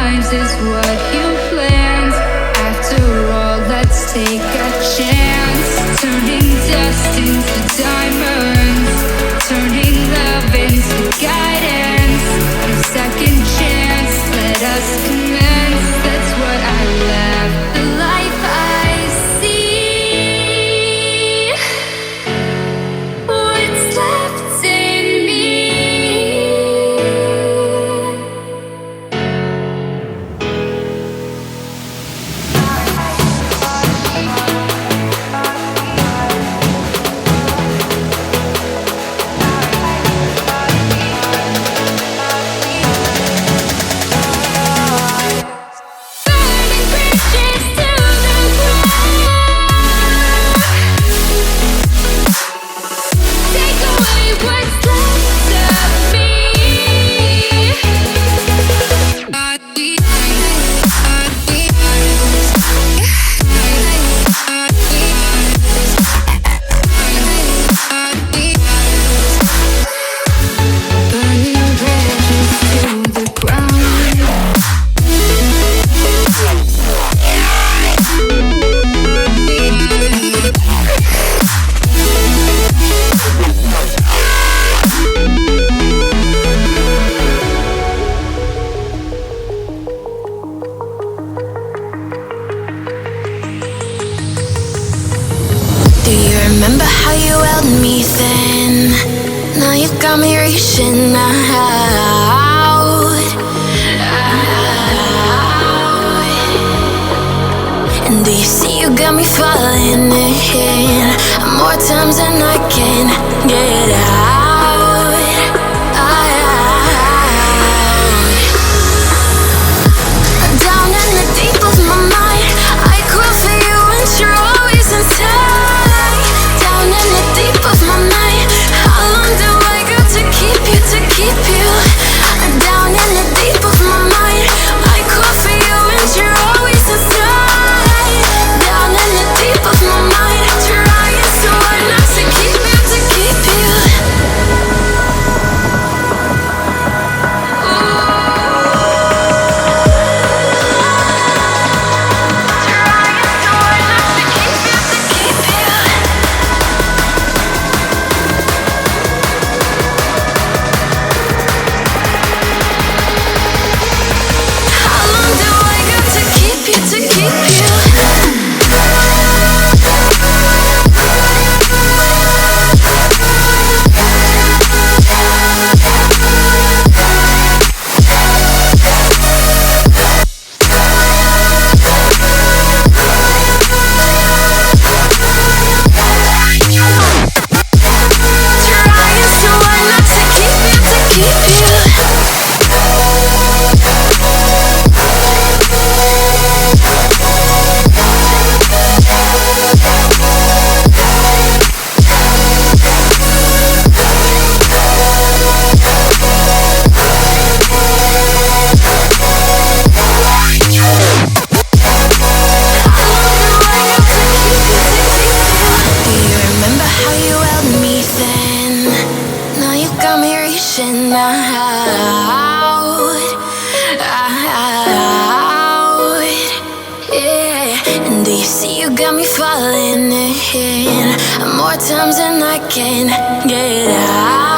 times is what you planned. After all, let's take a chance. Turning dust into diamonds, turning love into guidance. A second chance, let us commence. That's what I left. The life I see, what's left in me. Burning bridges to the ground. Take away what's left of me. Burning bridges to the ground. Do you remember how you held me then? Now you got me reaching out. And do you see you got me falling in more times than I can get out. Down in the deep of my mind, I crawl for you and you're always inside. Down in the deep of my mind, how long do I got to keep you, to keep you? Down in the deep of my mind, I crawl for you and you're always inside. Down in the deep of my mind, trying so hard not to keep you, to keep you. How long do I got to keep you, to keep you? Trying so hard not to keep you, to keep you. Do you remember how you held me then? Now you got me reaching out. Yeah. And do you see you got me falling in more times than I can get out.